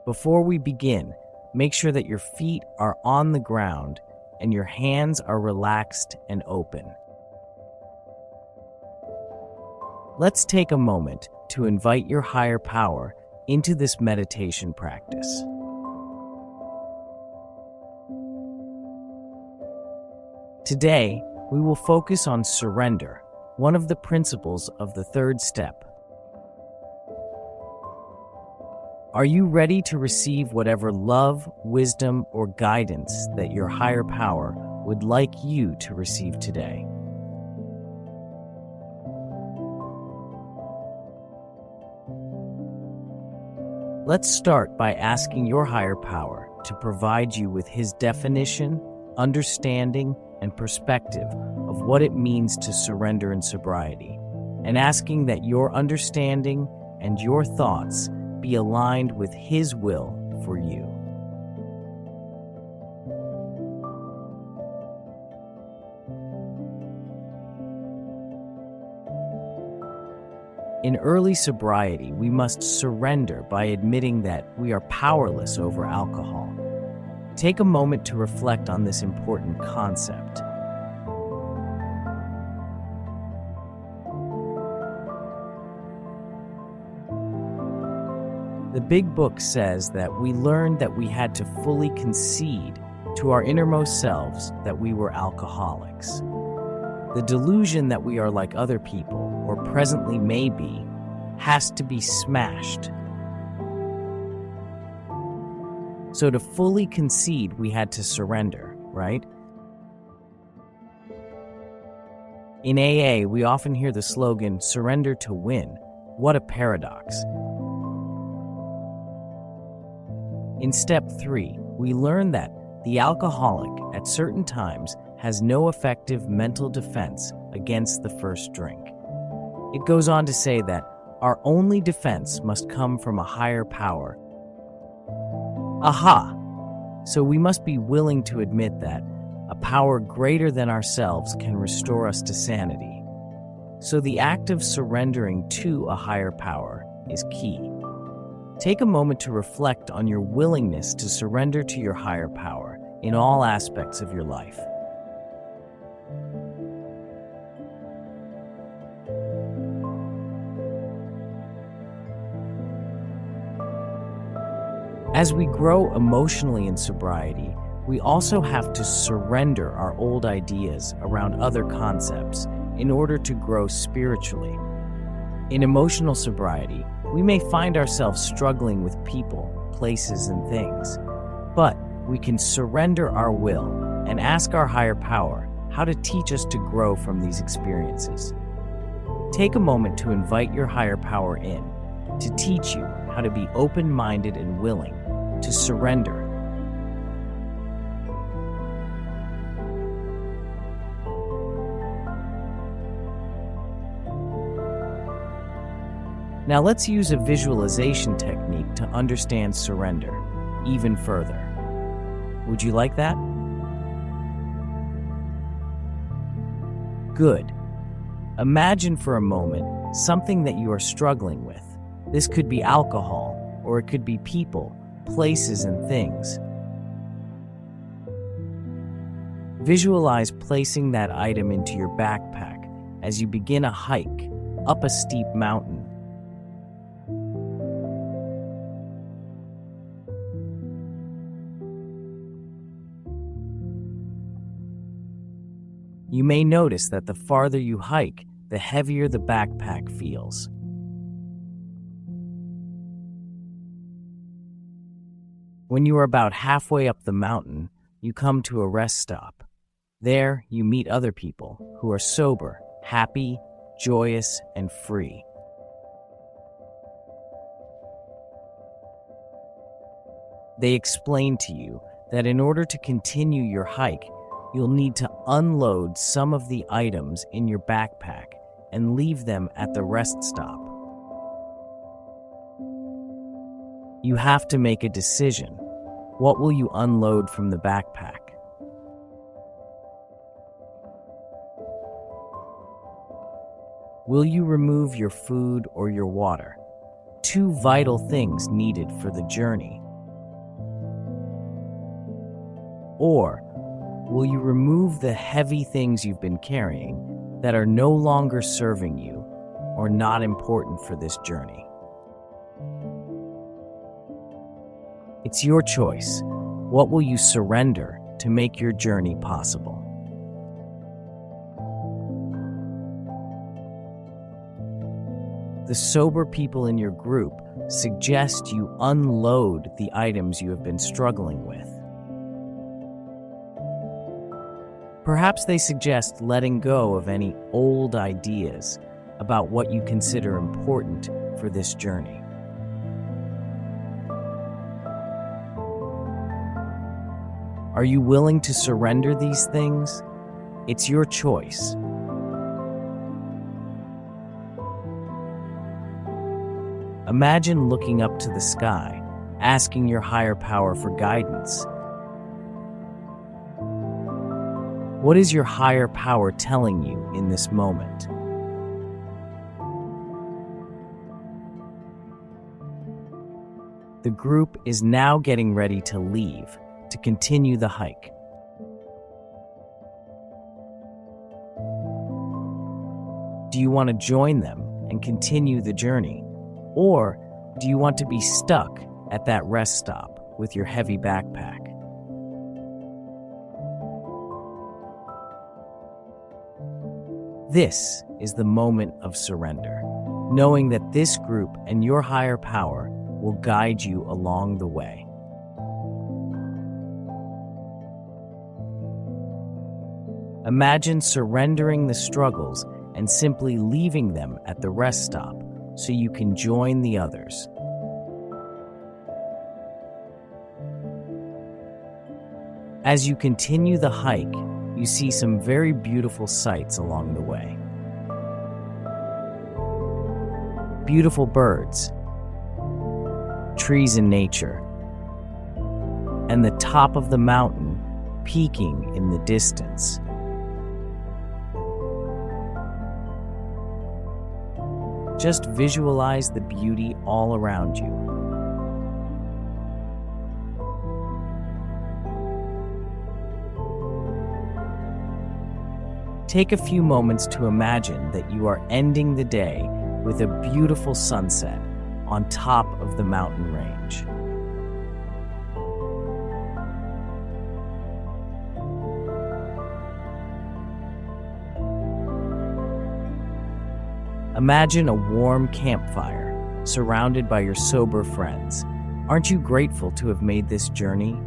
Before we begin, make sure that your feet are on the ground and your hands are relaxed and open. Let's take a moment to invite your higher power into this meditation practice. Today, we will focus on surrender, one of the principles of the third step. Are you ready to receive whatever love, wisdom, or guidance that your higher power would like you to receive today? Let's start by asking your higher power to provide you with his definition, understanding, and perspective of what it means to surrender in sobriety, and asking that your understanding and your thoughts be aligned with his will for you. In early sobriety, we must surrender by admitting that we are powerless over alcohol. Take a moment to reflect on this important concept. The Big Book says that we learned that we had to fully concede to our innermost selves that we were alcoholics. The delusion that we are like other people, or presently may be, has to be smashed. So to fully concede, we had to surrender, right? In AA, we often hear the slogan, "Surrender to win." What a paradox. In step 3, we learn that the alcoholic at certain times has no effective mental defense against the first drink. It goes on to say that our only defense must come from a higher power. Aha! So we must be willing to admit that a power greater than ourselves can restore us to sanity. So the act of surrendering to a higher power is key. Take a moment to reflect on your willingness to surrender to your higher power in all aspects of your life. As we grow emotionally in sobriety, we also have to surrender our old ideas around other concepts in order to grow spiritually. In emotional sobriety, we may find ourselves struggling with people, places, and things, but we can surrender our will and ask our higher power how to teach us to grow from these experiences. Take a moment to invite your higher power in to teach you how to be open-minded and willing to surrender. Now let's use a visualization technique to understand surrender even further. Would you like that? Good. Imagine for a moment something that you are struggling with. This could be alcohol, or it could be people, places, and things. Visualize placing that item into your backpack as you begin a hike up a steep mountain. You may notice that the farther you hike, the heavier the backpack feels. When you are about halfway up the mountain, you come to a rest stop. There, you meet other people who are sober, happy, joyous, and free. They explain to you that in order to continue your hike, you'll need to unload some of the items in your backpack and leave them at the rest stop. You have to make a decision. What will you unload from the backpack? Will you remove your food or your water? two vital things needed for the journey? Or will you remove the heavy things you've been carrying that are no longer serving you or not important for this journey? It's your choice. What will you surrender to make your journey possible? The sober people in your group suggest you unload the items you have been struggling with. Perhaps they suggest letting go of any old ideas about what you consider important for this journey. Are you willing to surrender these things? It's your choice. Imagine looking up to the sky, asking your higher power for guidance. What is your higher power telling you in this moment? The group is now getting ready to leave, to continue the hike. Do you want to join them and continue the journey? Or do you want to be stuck at that rest stop with your heavy backpack? This is the moment of surrender, knowing that this group and your higher power will guide you along the way. Imagine surrendering the struggles and simply leaving them at the rest stop so you can join the others. As you continue the hike, you see some very beautiful sights along the way. Beautiful birds, trees in nature, and the top of the mountain peeking in the distance. Just visualize the beauty all around you. Take a few moments to imagine that you are ending the day with a beautiful sunset on top of the mountain range. Imagine a warm campfire surrounded by your sober friends. Aren't you grateful to have made this journey?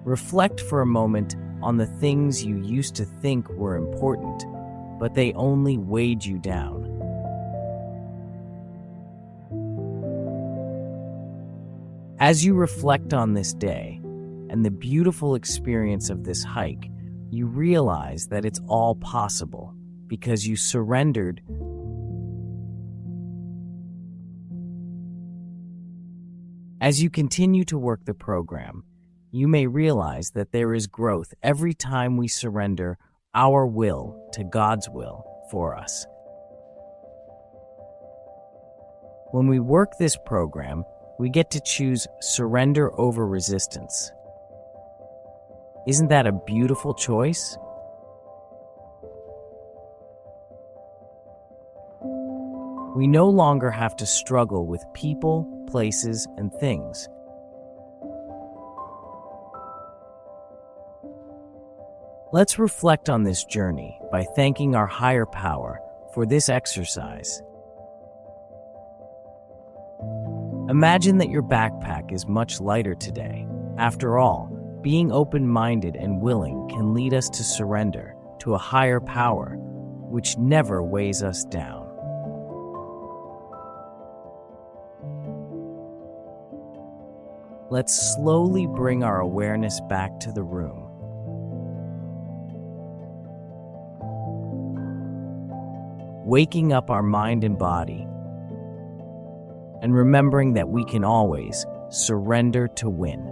Reflect for a moment on the things you used to think were important, but they only weighed you down. As you reflect on this day and the beautiful experience of this hike, you realize that it's all possible because you surrendered. As you continue to work the program, you may realize that there is growth every time we surrender our will to God's will for us. When we work this program, we get to choose surrender over resistance. Isn't that a beautiful choice? We no longer have to struggle with people, places, and things. Let's reflect on this journey by thanking our higher power for this exercise. Imagine that your backpack is much lighter today. After all, being open-minded and willing can lead us to surrender to a higher power, which never weighs us down. Let's slowly bring our awareness back to the room. Waking up our mind and body, and remembering that we can always surrender to win.